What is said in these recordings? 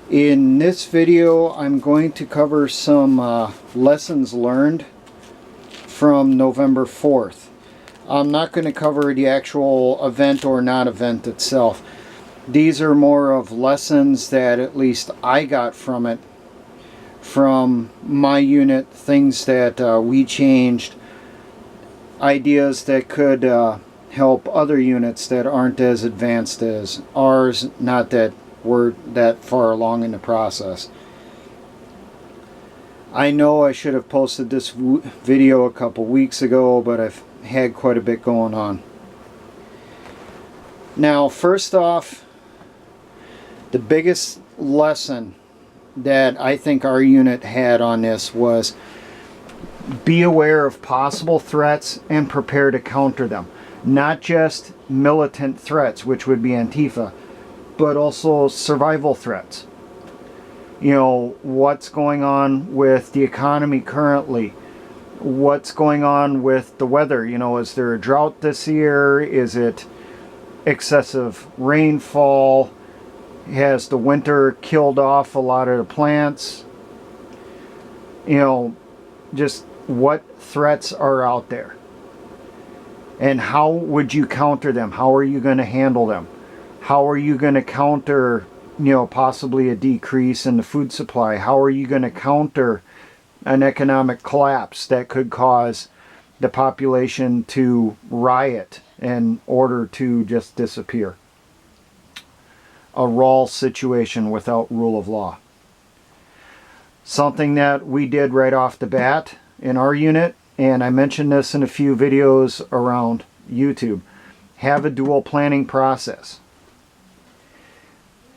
In this video, I'm going to cover some lessons learned from November 4th. I'm not going to cover the actual event or non-event itself. These are more of lessons that at least I got from it, from my unit, things that we changed, ideas that could help other units that aren't as advanced as ours, not that we're that far along in the process. I know I should have posted this video a couple weeks ago, but I've had quite a bit going on. Now, first off, the biggest lesson that I think our unit had on this was be aware of possible threats and prepare to counter them. Not just militant threats, which would be Antifa, but also survival threats. You know, what's going on with the economy currently? What's going on with the weather? You know, is there a drought this year? Is it excessive rainfall? Has the winter killed off a lot of the plants? You know, just what threats are out there? And how would you counter them? How are you going to handle them? How are you going to counter, you know, possibly a decrease in the food supply? How are you going to counter an economic collapse that could cause the population to riot in order to just disappear? A raw situation without rule of law. Something that we did right off the bat in our unit, and I mentioned this in a few videos around YouTube, have a dual planning process.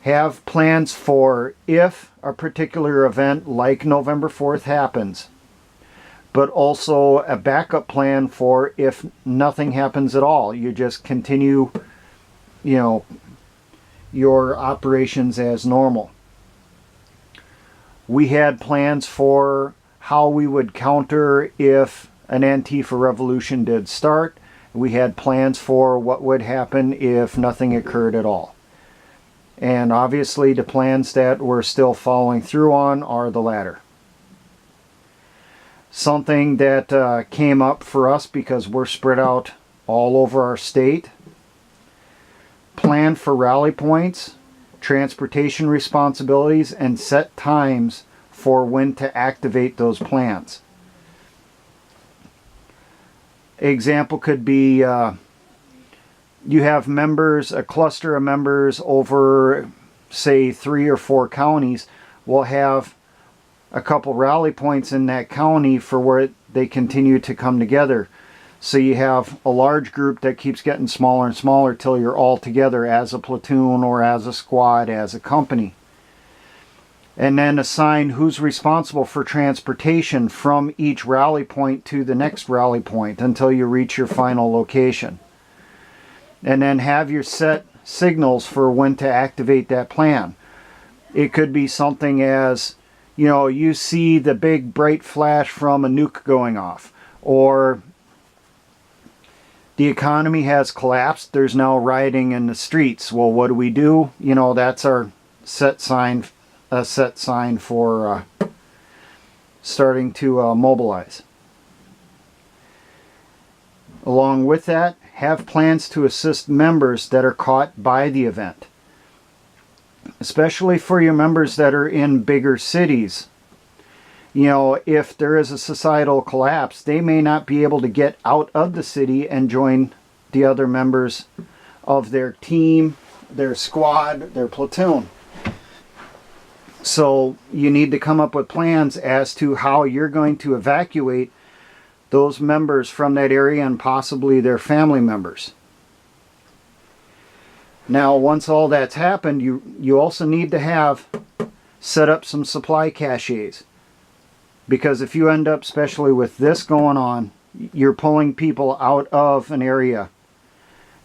Have plans for if a particular event like November 4th happens, but also a backup plan for if nothing happens at all. You just continue, you know, your operations as normal. We had plans for how we would counter if an Antifa revolution did start. We had plans for what would happen if nothing occurred at all. And obviously the plans that we're still following through on are the latter. Something that came up for us because we're spread out all over our state. Plan for rally points, transportation responsibilities, and set times for when to activate those plans. Example could be you have members, a cluster of members over, say, 3 or 4 counties will have a couple rally points in that county for where they continue to come together. So you have a large group that keeps getting smaller and smaller till you're all together as a platoon or as a squad, as a company. And then assign who's responsible for transportation from each rally point to the next rally point until you reach your final location. And then have your set signals for when to activate that plan. It could be something as, you know, you see the big bright flash from a nuke going off, or the economy has collapsed, there's now rioting in the streets. Well, what do? You know, that's our set sign for starting to mobilize. Along with that, have plans to assist members that are caught by the event. Especially for your members that are in bigger cities. You know, if there is a societal collapse, they may not be able to get out of the city and join the other members of their team, their squad, their platoon. So you need to come up with plans as to how you're going to evacuate those members from that area and possibly their family members. Now, once all that's happened, you also need to have set up some supply caches. Because if you end up, especially with this going on, you're pulling people out of an area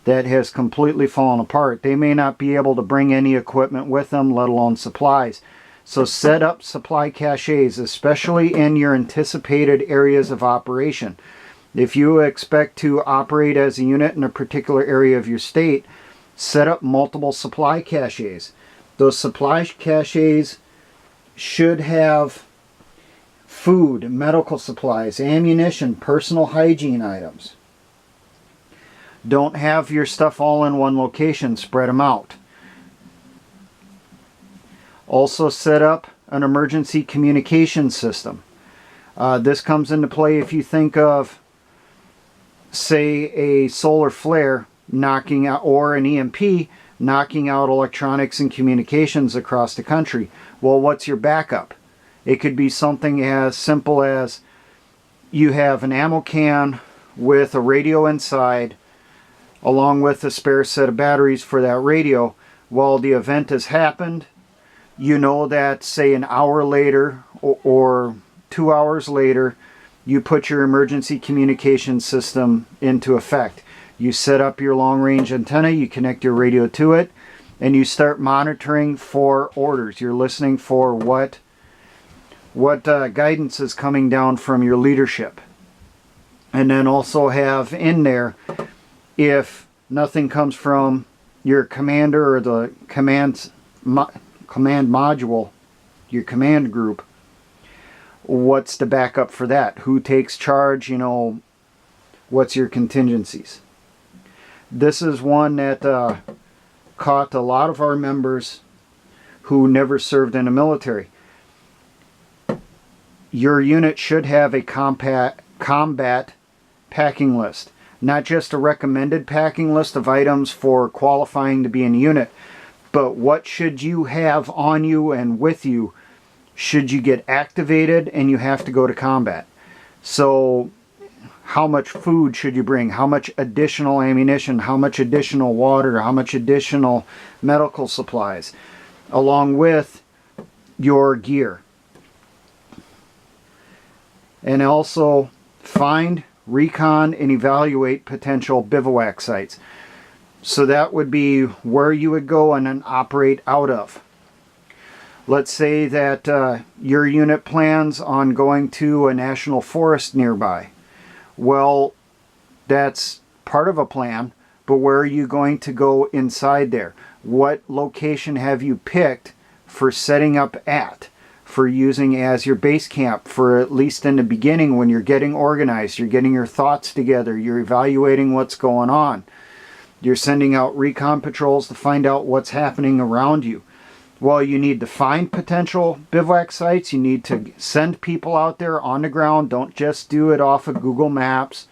that has completely fallen apart. They may not be able to bring any equipment with them, let alone supplies. So set up supply caches, especially in your anticipated areas of operation. If you expect to operate as a unit in a particular area of your state, set up multiple supply caches. Those supply caches should have food, medical supplies, ammunition, personal hygiene items. Don't have your stuff all in one location, spread them out. Also set up an emergency communication system. This comes into play if you think of, say, a solar flare knocking out, or an EMP knocking out electronics and communications across the country. Well, what's your backup? It could be something as simple as you have an ammo can with a radio inside, along with a spare set of batteries for that radio. Well, the event has happened. You know that, say, an hour later or 2 hours later, you put your emergency communication system into effect. You set up your long-range antenna, you connect your radio to it, and you start monitoring for orders. You're listening for what guidance is coming down from your leadership. And then also have in there, if nothing comes from your commander or the command module, your command group, what's the backup for that? Who takes charge? You know, what's your contingencies? This is one that caught a lot of our members who never served in the military. Your unit should have a combat packing list. Not just a recommended packing list of items for qualifying to be in a unit, but what should you have on you and with you should you get activated and you have to go to combat. So how much food should you bring? How much additional ammunition? How much additional water? How much additional medical supplies? Along with your gear. And also find, recon, and evaluate potential bivouac sites. So that would be where you would go and then operate out of. Let's say that your unit plans on going to a national forest nearby. Well, that's part of a plan, but where are you going to go inside there? What location have you picked for setting up at? For using as your base camp, for at least in the beginning when you're getting organized, you're getting your thoughts together, you're evaluating what's going on. You're sending out recon patrols to find out what's happening around you. Well, you need to find potential bivouac sites. You need to send people out there on the ground. Don't just do it off of Google Maps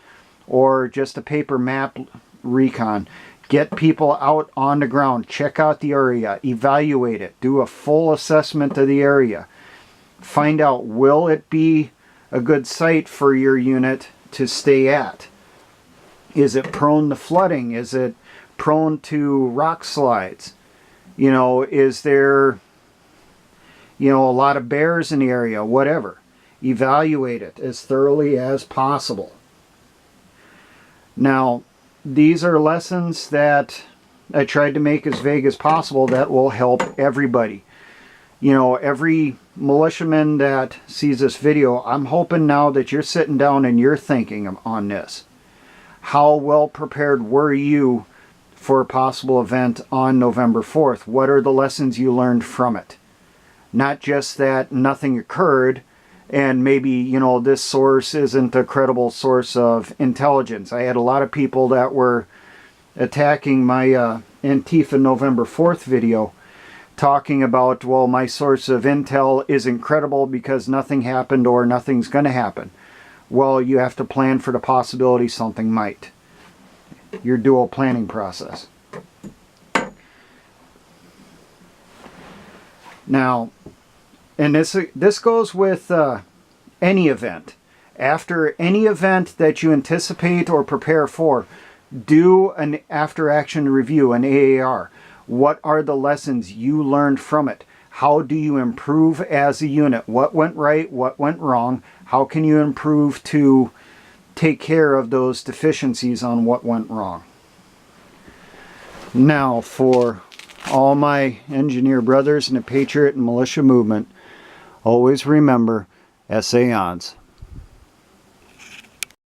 or just a paper map recon. Get people out on the ground. Check out the area. Evaluate it. Do a full assessment of the area. Find out, will it be a good site for your unit to stay at? Is it prone to flooding? Is it prone to rock slides? You know, is there, you know, a lot of bears in the area? Whatever. Evaluate it as thoroughly as possible. Now, these are lessons that I tried to make as vague as possible that will help everybody. You know, every militiaman that sees this video, I'm hoping now that you're sitting down and you're thinking on this. How well prepared were you for a possible event on November 4th? What are the lessons you learned from it? Not just that nothing occurred and maybe, you know, this source isn't a credible source of intelligence. I had a lot of people that were attacking my Antifa November 4th video, talking about, well, my source of intel isn't credible because nothing happened or nothing's going to happen. Well, you have to plan for the possibility something might. Your dual planning process. Now, and this goes with any event. After any event that you anticipate or prepare for, do an after-action review, an AAR. What are the lessons you learned from it? How do you improve as a unit? What went right? What went wrong? How can you improve to take care of those deficiencies on what went wrong? Now, for all my engineer brothers in the Patriot and militia movement, always remember, essay ons.